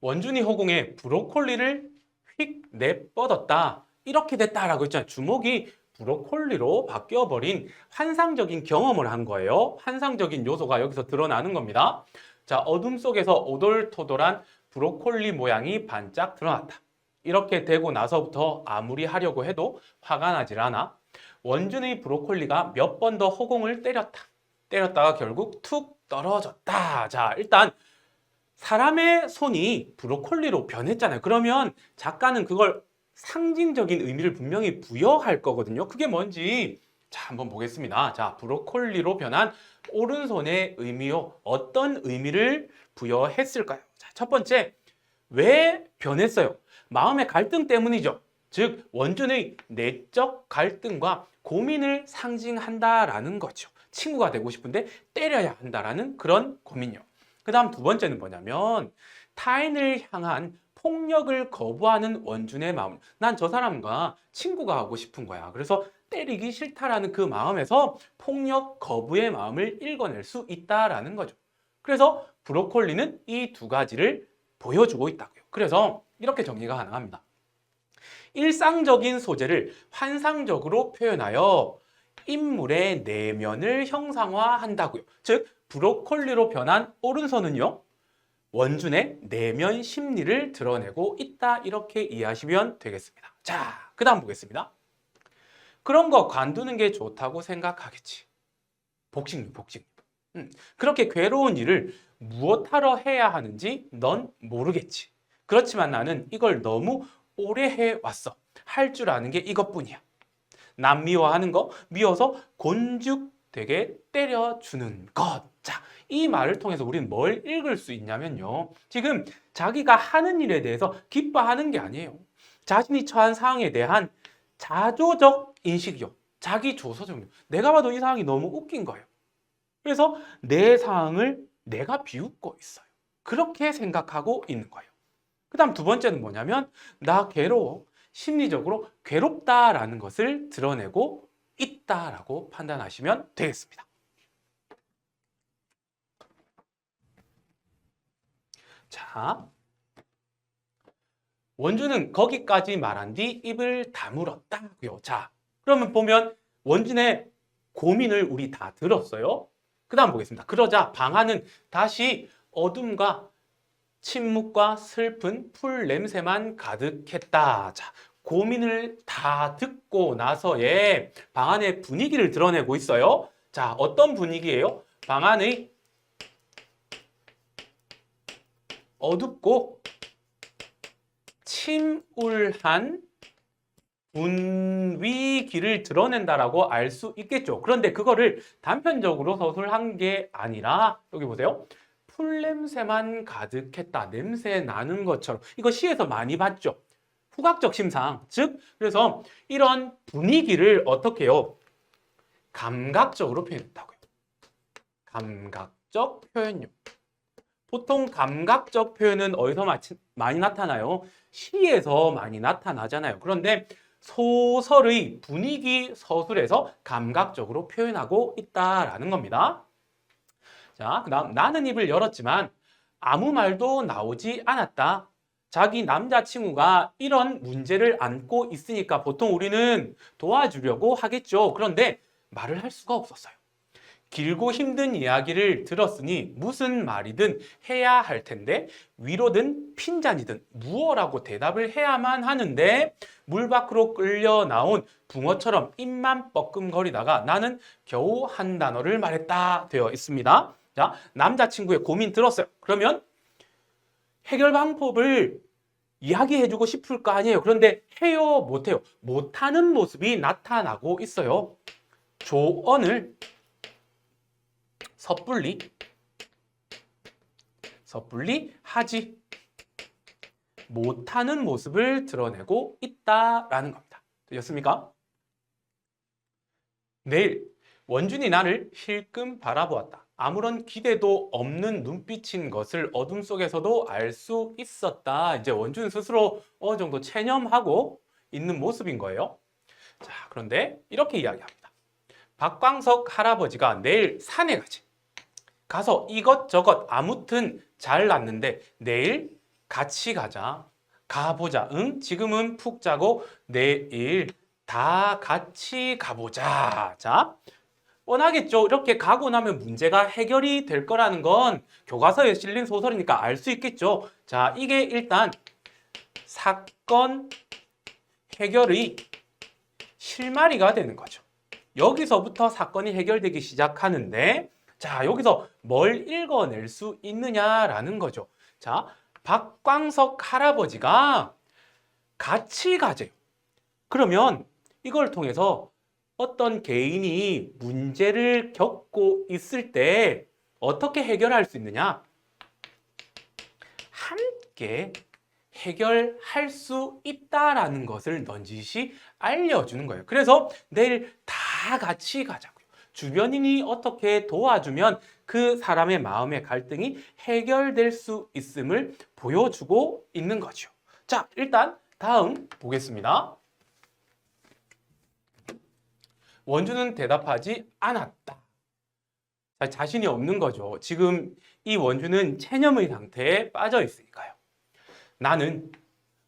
원준이 허공에 브로콜리를 휙 내뻗었다. 이렇게 됐다라고 했잖아요. 주먹이 브로콜리로 바뀌어버린 환상적인 경험을 한 거예요. 환상적인 요소가 여기서 드러나는 겁니다. 자, 어둠 속에서 오돌토돌한 브로콜리 모양이 반짝 드러났다. 이렇게 되고 나서부터 아무리 하려고 해도 화가 나질 않아. 원준의 브로콜리가 몇 번 더 허공을 때렸다. 때렸다가 결국 툭 떨어졌다. 자, 일단 사람의 손이 브로콜리로 변했잖아요. 그러면 작가는 그걸 상징적인 의미를 분명히 부여할 거거든요. 그게 뭔지 자, 한번 보겠습니다. 자, 브로콜리로 변한 오른손의 의미요. 어떤 의미를 부여했을까요? 자, 첫 번째, 왜 변했어요? 마음의 갈등 때문이죠. 즉, 원준의 내적 갈등과 고민을 상징한다라는 거죠. 친구가 되고 싶은데 때려야 한다라는 그런 고민요. 그 다음 두 번째는 뭐냐면 타인을 향한 폭력을 거부하는 원준의 마음. 난 저 사람과 친구가 하고 싶은 거야. 그래서 때리기 싫다라는 그 마음에서 폭력 거부의 마음을 읽어낼 수 있다라는 거죠. 그래서 브로콜리는 이 두 가지를 보여주고 있다고요. 그래서 이렇게 정리가 가능합니다. 일상적인 소재를 환상적으로 표현하여 인물의 내면을 형상화한다고요. 즉 브로콜리로 변한 오른손은요, 원준의 내면 심리를 드러내고 있다. 이렇게 이해하시면 되겠습니다. 자, 그 다음 보겠습니다. 그런 거 관두는 게 좋다고 생각하겠지. 복식류. 그렇게 괴로운 일을 무엇하러 해야 하는지 넌 모르겠지. 그렇지만 나는 이걸 너무 오래 해왔어. 할 줄 아는 게 이것뿐이야. 남 미워하는 거, 미워서 곤죽되게 때려주는 것. 자, 이 말을 통해서 우리는 뭘 읽을 수 있냐면요. 지금 자기가 하는 일에 대해서 기뻐하는 게 아니에요. 자신이 처한 상황에 대한 자조적 인식이요. 자기 조소적이요. 내가 봐도 이 상황이 너무 웃긴 거예요. 그래서 내 상황을 내가 비웃고 있어요. 그렇게 생각하고 있는 거예요. 그 다음 두 번째는 뭐냐면 나 괴로워. 심리적으로 괴롭다라는 것을 드러내고 있다라고 판단하시면 되겠습니다. 자, 원준은 거기까지 말한 뒤 입을 다물었다고요. 자, 그러면 보면 원준의 고민을 우리 다 들었어요. 그 다음 보겠습니다. 그러자 방안은 다시 어둠과 침묵과 슬픈 풀 냄새만 가득했다. 자, 고민을 다 듣고 나서의 방 안의 분위기를 드러내고 있어요. 자, 어떤 분위기예요? 방 안의 어둡고 침울한 분위기를 드러낸다라고 알 수 있겠죠. 그런데 그거를 단편적으로 서술한 게 아니라 여기 보세요. 풀 냄새만 가득했다. 냄새 나는 것처럼. 이거 시에서 많이 봤죠. 후각적 심상. 즉, 그래서 이런 분위기를 어떻게 해요? 감각적으로 표현했다고요. 감각적 표현요. 보통 감각적 표현은 어디서 많이 나타나요? 시에서 많이 나타나잖아요. 그런데 소설의 분위기 서술에서 감각적으로 표현하고 있다라는 겁니다. 자, 그 다음 나는 입을 열었지만 아무 말도 나오지 않았다. 자기 남자친구가 이런 문제를 안고 있으니까 보통 우리는 도와주려고 하겠죠. 그런데 말을 할 수가 없었어요. 길고 힘든 이야기를 들었으니 무슨 말이든 해야 할 텐데 위로든 핀잔이든 무어라고 대답을 해야만 하는데 물 밖으로 끌려 나온 붕어처럼 입만 뻐끔거리다가 나는 겨우 한 단어를 말했다 되어 있습니다. 자, 남자친구의 고민 들었어요. 그러면 해결 방법을 이야기해주고 싶을 거 아니에요. 그런데 해요, 못해요. 못하는 모습이 나타나고 있어요. 조언을 섣불리 하지 못하는 모습을 드러내고 있다라는 겁니다. 되셨습니까? 내일 원준이 나를 힐끔 바라보았다. 아무런 기대도 없는 눈빛인 것을 어둠 속에서도 알 수 있었다. 이제 원준 스스로 어느 정도 체념하고 있는 모습인 거예요. 자, 그런데 이렇게 이야기합니다. 박광석 할아버지가 내일 산에 가지. 가서 이것저것 아무튼 잘 났는데 내일 같이 가자. 가보자. 응? 지금은 푹 자고 내일 다 같이 가보자. 자, 뻔하겠죠. 이렇게 가고 나면 문제가 해결이 될 거라는 건 교과서에 실린 소설이니까 알 수 있겠죠. 자, 이게 일단 사건 해결의 실마리가 되는 거죠. 여기서부터 사건이 해결되기 시작하는데, 자, 여기서 뭘 읽어낼 수 있느냐라는 거죠. 자, 박광석 할아버지가 같이 가재요. 그러면 이걸 통해서 어떤 개인이 문제를 겪고 있을 때 어떻게 해결할 수 있느냐? 함께 해결할 수 있다라는 것을 넌지시 알려주는 거예요. 그래서 내일 다 같이 가자고요. 주변인이 어떻게 도와주면 그 사람의 마음의 갈등이 해결될 수 있음을 보여주고 있는 거죠. 자, 일단 다음 보겠습니다. 원주는 대답하지 않았다. 자신이 없는 거죠. 지금 이 원주는 체념의 상태에 빠져 있으니까요. 나는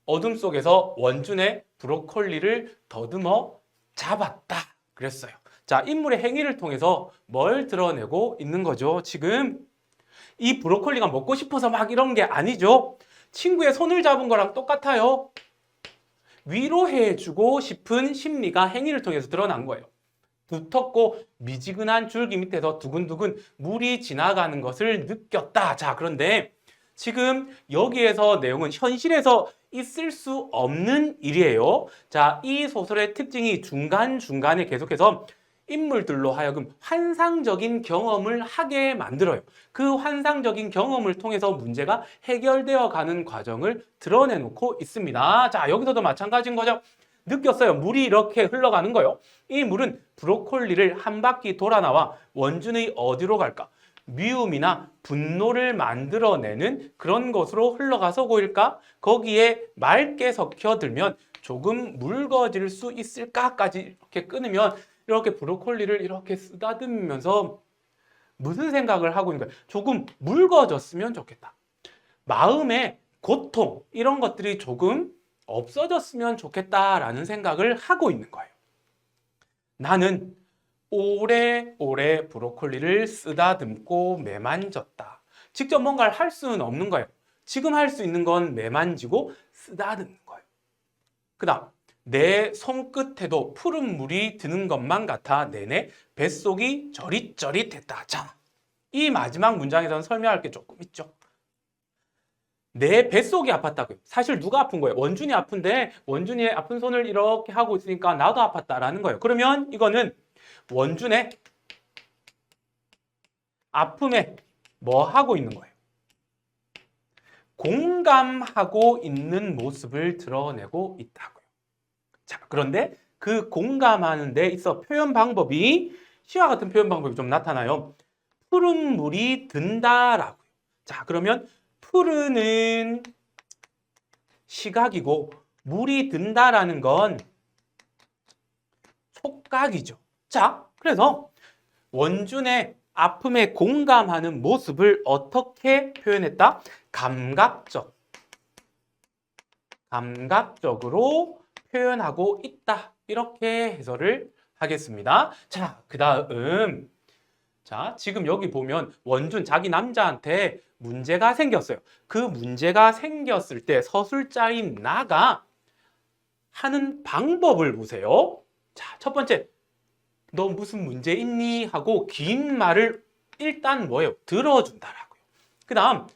어둠 속에서 원준의 브로콜리를 더듬어 잡았다. 그랬어요. 자, 인물의 행위를 통해서 뭘 드러내고 있는 거죠? 지금 이 브로콜리가 먹고 싶어서 막 이런 게 아니죠. 친구의 손을 잡은 거랑 똑같아요. 위로해주고 싶은 심리가 행위를 통해서 드러난 거예요. 두텁고 미지근한 줄기 밑에서 두근두근 물이 지나가는 것을 느꼈다. 자, 그런데 지금 여기에서 내용은 현실에서 있을 수 없는 일이에요. 자, 이 소설의 특징이 중간중간에 계속해서 인물들로 하여금 환상적인 경험을 하게 만들어요. 그 환상적인 경험을 통해서 문제가 해결되어 가는 과정을 드러내놓고 있습니다. 자, 여기서도 마찬가지인 거죠. 느꼈어요. 물이 이렇게 흘러가는 거요. 이 물은 브로콜리를 한 바퀴 돌아 나와 원준의 어디로 갈까? 미움이나 분노를 만들어내는 그런 것으로 흘러가서 보일까? 거기에 맑게 섞여들면 조금 묽어질 수 있을까까지 이렇게 끊으면 이렇게 브로콜리를 이렇게 쓰다듬으면서 무슨 생각을 하고 있는 거예요? 조금 묽어졌으면 좋겠다. 마음의 고통 이런 것들이 조금 없어졌으면 좋겠다라는 생각을 하고 있는 거예요. 나는 오래오래 브로콜리를 쓰다듬고 매만졌다. 직접 뭔가를 할 수는 없는 거예요. 지금 할 수 있는 건 매만지고 쓰다듬는 거예요. 그 다음 내 손끝에도 푸른 물이 드는 것만 같아 내내 뱃속이 저릿저릿했다. 자, 이 마지막 문장에서는 설명할 게 조금 있죠. 내 뱃속이 아팠다고요. 사실 누가 아픈 거예요? 원준이 아픈데 원준이의 아픈 손을 이렇게 하고 있으니까 나도 아팠다라는 거예요. 그러면 이거는 원준의 아픔에 뭐 하고 있는 거예요? 공감하고 있는 모습을 드러내고 있다고요. 자, 그런데 그 공감하는 데 있어 표현 방법이 시와 같은 표현 방법이 좀 나타나요. 푸른 물이 든다라고요. 자, 그러면 푸르는 시각이고 물이 든다라는 건 촉각이죠. 자, 그래서 원준의 아픔에 공감하는 모습을 어떻게 표현했다? 감각적으로 표현하고 있다. 이렇게 해설을 하겠습니다. 자, 그 다음 자, 지금 여기 보면 원준 자기 남자한테 문제가 생겼어요. 그 문제가 생겼을 때 서술자인 나가 하는 방법을 보세요. 자, 첫 번째, 너 무슨 문제 있니? 하고 긴 말을 일단 뭐예요? 들어준다라고요. 그 다음,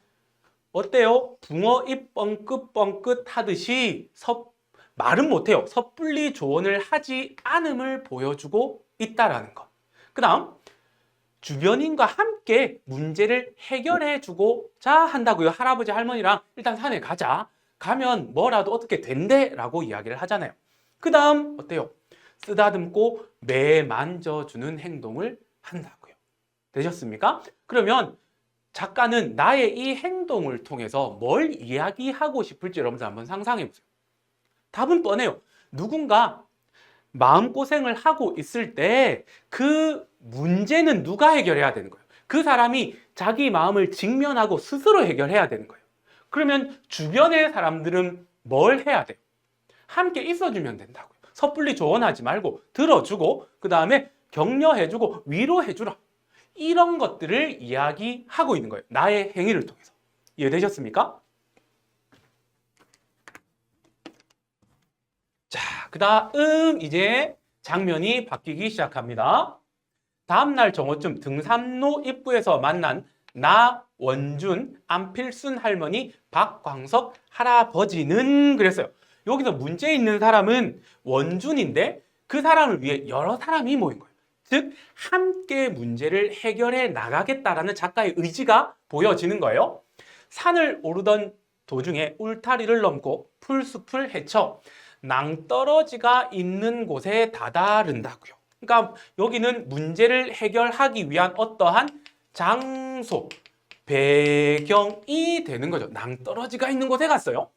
어때요? 붕어 입 뻥긋뻥긋 하듯이 말은 못해요. 섣불리 조언을 하지 않음을 보여주고 있다라는 것. 그 다음, 주변인과 함께 문제를 해결해 주고자 한다고요. 할아버지 할머니랑 일단 산에 가자. 가면 뭐라도 어떻게 된대 라고 이야기를 하잖아요. 그 다음 어때요? 쓰다듬고 매만져주는 행동을 한다고요. 되셨습니까? 그러면 작가는 나의 이 행동을 통해서 뭘 이야기하고 싶을지 여러분들 한번 상상해 보세요. 답은 뻔해요. 누군가 마음고생을 하고 있을 때 그 문제는 누가 해결해야 되는 거예요? 그 사람이 자기 마음을 직면하고 스스로 해결해야 되는 거예요. 그러면 주변의 사람들은 뭘 해야 돼요? 함께 있어주면 된다고요. 섣불리 조언하지 말고 들어주고 그 다음에 격려해주고 위로해주라. 이런 것들을 이야기하고 있는 거예요. 나의 행위를 통해서. 이해되셨습니까? 자, 그 다음 이제 장면이 바뀌기 시작합니다. 다음날 정오쯤 등산로 입구에서 만난 나, 원준, 안필순 할머니, 박광석 할아버지는 그랬어요. 여기서 문제 있는 사람은 원준인데 그 사람을 위해 여러 사람이 모인 거예요. 즉 함께 문제를 해결해 나가겠다라는 작가의 의지가 보여지는 거예요. 산을 오르던 도중에 울타리를 넘고 풀숲을 헤쳐 낭떠러지가 있는 곳에 다다른다고요. 그러니까 여기는 문제를 해결하기 위한 어떠한 장소, 배경이 되는 거죠. 낭떠러지가 있는 곳에 갔어요.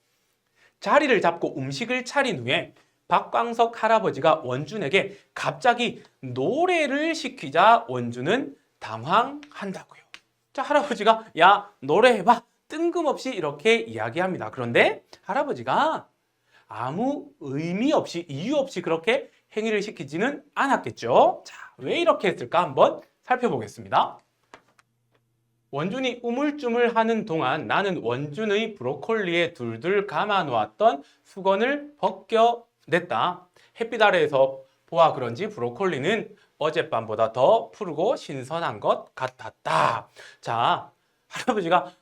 자리를 잡고 음식을 차린 후에 박광석 할아버지가 원준에게 갑자기 노래를 시키자 원준은 당황한다고요. 자, 할아버지가 야, 노래해봐. 뜬금없이 이렇게 이야기합니다. 그런데 할아버지가 아무 의미 없이 이유 없이 그렇게 행위를 시키지는 않았겠죠. 자, 왜 이렇게 했을까 한번 살펴보겠습니다. 원준이 우물쭈물하는 동안 나는 원준의 브로콜리에 둘둘 감아 놓았던 수건을 벗겨냈다. 햇빛 아래에서 보아 그런지 브로콜리는 어젯밤보다 더 푸르고 신선한 것 같았다. 자, 할아버지가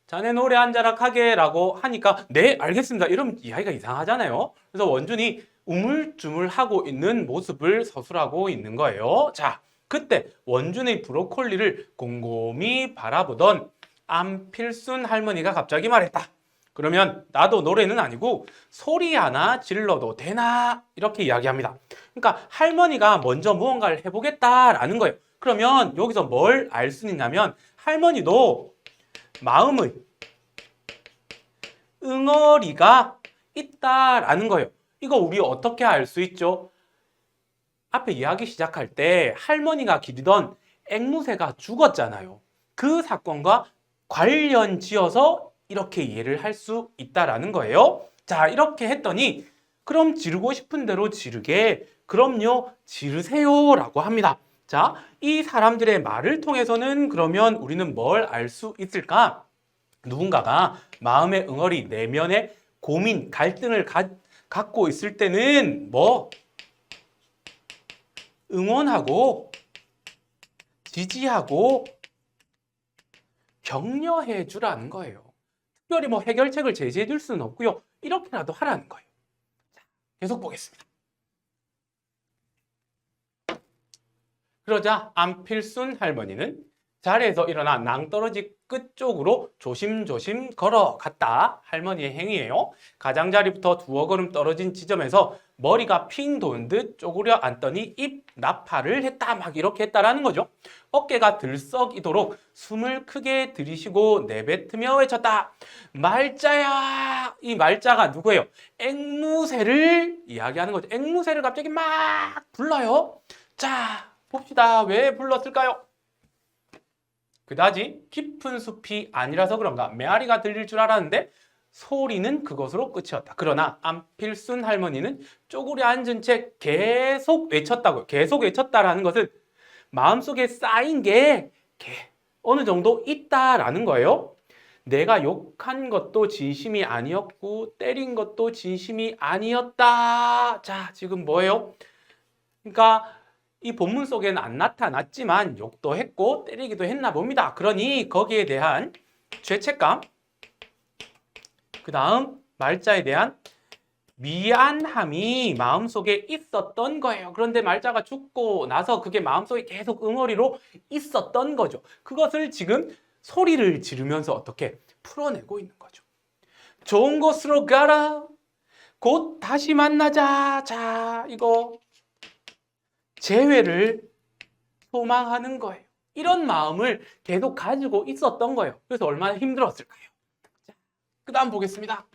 자네 노래 한 자락 하게 라고 하니까 네 알겠습니다. 이러면 이야기가 이상하잖아요. 그래서 원준이 우물쭈물하고 있는 모습을 서술하고 있는 거예요. 자, 그때 원준의 브로콜리를 곰곰이 바라보던 안필순 할머니가 갑자기 말했다. 그러면 나도 노래는 아니고 소리 하나 질러도 되나? 이렇게 이야기합니다. 그러니까 할머니가 먼저 무언가를 해보겠다라는 거예요. 그러면 여기서 뭘 알 수 있냐면 할머니도 마음의 응어리가 있다라는 거예요. 이거 우리 어떻게 알 수 있죠? 앞에 이야기 시작할 때 할머니가 기르던 앵무새가 죽었잖아요. 그 사건과 관련 지어서 이렇게 이해를 할 수 있다라는 거예요. 자, 이렇게 했더니 그럼 지르고 싶은 대로 지르게 그럼요 지르세요 라고 합니다. 자, 이 사람들의 말을 통해서는 그러면 우리는 뭘 알 수 있을까? 누군가가 마음의 응어리, 내면의 고민, 갈등을 갖고 있을 때는 뭐 응원하고 지지하고 격려해 주라는 거예요. 특별히 뭐 해결책을 제시해 줄 수는 없고요. 이렇게라도 하라는 거예요. 자, 계속 보겠습니다. 그러자 안필순 할머니는 자리에서 일어나 낭떠러지 끝쪽으로 조심조심 걸어갔다. 할머니의 행위예요. 가장자리부터 두어 걸음 떨어진 지점에서 머리가 핑 도는 듯 쪼그려 앉더니 입 나팔을 했다. 막 이렇게 했다라는 거죠. 어깨가 들썩이도록 숨을 크게 들이쉬고 내뱉으며 외쳤다. 말자야. 이 말자가 누구예요? 앵무새를 이야기하는 거죠. 앵무새를 갑자기 막 불러요. 자, 봅시다. 왜 불렀을까요? 그다지 깊은 숲이 아니라서 그런가 메아리가 들릴 줄 알았는데 소리는 그것으로 끝이었다. 그러나 안필순 할머니는 쪼그려 앉은 채 계속 외쳤다고요. 계속 외쳤다라는 것은 마음속에 쌓인 게 어느 정도 있다라는 거예요. 내가 욕한 것도 진심이 아니었고 때린 것도 진심이 아니었다. 자, 지금 뭐예요? 그러니까 이 본문 속에는 안 나타났지만 욕도 했고 때리기도 했나 봅니다. 그러니 거기에 대한 죄책감, 그 다음 말자에 대한 미안함이 마음속에 있었던 거예요. 그런데 말자가 죽고 나서 그게 마음속에 계속 응어리로 있었던 거죠. 그것을 지금 소리를 지르면서 어떻게 풀어내고 있는 거죠. 좋은 곳으로 가라. 곧 다시 만나자. 자, 이거 재회를 소망하는 거예요. 이런 마음을 계속 가지고 있었던 거예요. 그래서 얼마나 힘들었을까요? 자, 그 다음 보겠습니다.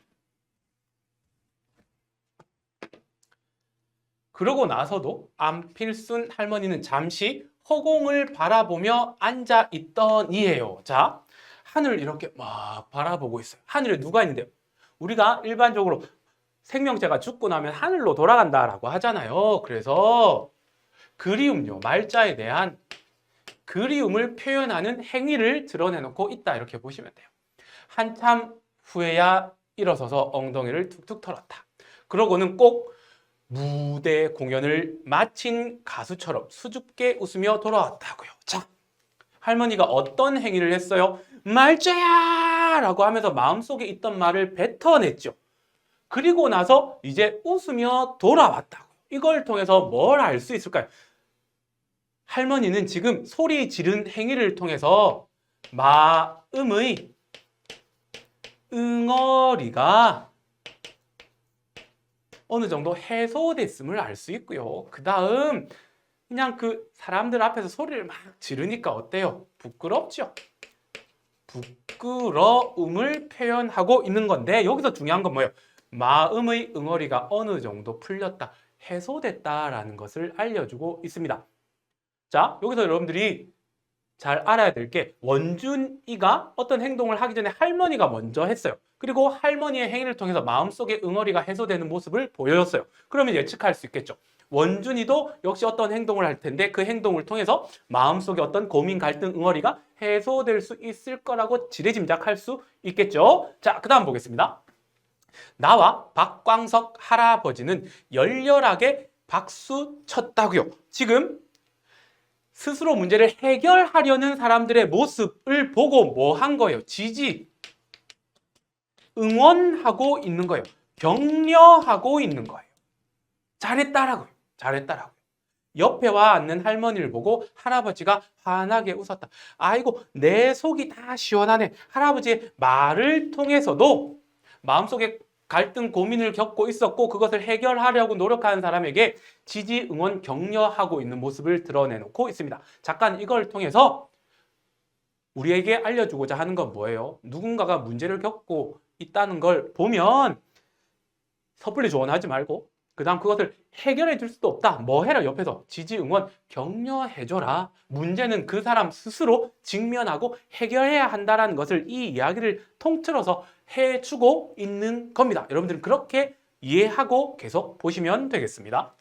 그러고 나서도 안필순 할머니는 잠시 허공을 바라보며 앉아 있더니예요. 자, 하늘을 이렇게 막 바라보고 있어요. 하늘에 누가 있는데요? 우리가 일반적으로 생명체가 죽고 나면 하늘로 돌아간다라고 하잖아요. 그래서 그리움요. 말자에 대한 그리움을 표현하는 행위를 드러내놓고 있다. 이렇게 보시면 돼요. 한참 후에야 일어서서 엉덩이를 툭툭 털었다. 그러고는 꼭 무대 공연을 마친 가수처럼 수줍게 웃으며 돌아왔다고요. 자, 할머니가 어떤 행위를 했어요? 말자야! 라고 하면서 마음속에 있던 말을 뱉어냈죠. 그리고 나서 이제 웃으며 돌아왔다고. 이걸 통해서 뭘 알 수 있을까요? 할머니는 지금 소리 지른 행위를 통해서 마음의 응어리가 어느 정도 해소됐음을 알 수 있고요. 그 다음 그냥 그 사람들 앞에서 소리를 막 지르니까 어때요? 부끄럽죠? 부끄러움을 표현하고 있는 건데 여기서 중요한 건 뭐예요? 마음의 응어리가 어느 정도 풀렸다, 해소됐다라는 것을 알려주고 있습니다. 자, 여기서 여러분들이 잘 알아야 될 게 원준이가 어떤 행동을 하기 전에 할머니가 먼저 했어요. 그리고 할머니의 행위를 통해서 마음속에 응어리가 해소되는 모습을 보여줬어요. 그러면 예측할 수 있겠죠. 원준이도 역시 어떤 행동을 할 텐데 그 행동을 통해서 마음속에 어떤 고민, 갈등, 응어리가 해소될 수 있을 거라고 지레짐작할 수 있겠죠. 자, 그 다음 보겠습니다. 나와 박광석 할아버지는 열렬하게 박수 쳤다고요. 지금 스스로 문제를 해결하려는 사람들의 모습을 보고 뭐 한 거예요? 지지, 응원하고 있는 거예요. 격려하고 있는 거예요. 잘했다라고요. 잘했다라고요. 옆에 와 앉는 할머니를 보고 할아버지가 환하게 웃었다. 아이고, 내 속이 다 시원하네. 할아버지의 말을 통해서도 마음속에 갈등, 고민을 겪고 있었고 그것을 해결하려고 노력하는 사람에게 지지, 응원, 격려하고 있는 모습을 드러내놓고 있습니다. 작가는 이걸 통해서 우리에게 알려주고자 하는 건 뭐예요? 누군가가 문제를 겪고 있다는 걸 보면 섣불리 조언하지 말고 그 다음 그것을 해결해 줄 수도 없다. 뭐 해라? 옆에서 지지, 응원, 격려해줘라. 문제는 그 사람 스스로 직면하고 해결해야 한다는 것을 이 이야기를 통틀어서 해주고 있는 겁니다. 여러분들은 그렇게 이해하고 계속 보시면 되겠습니다.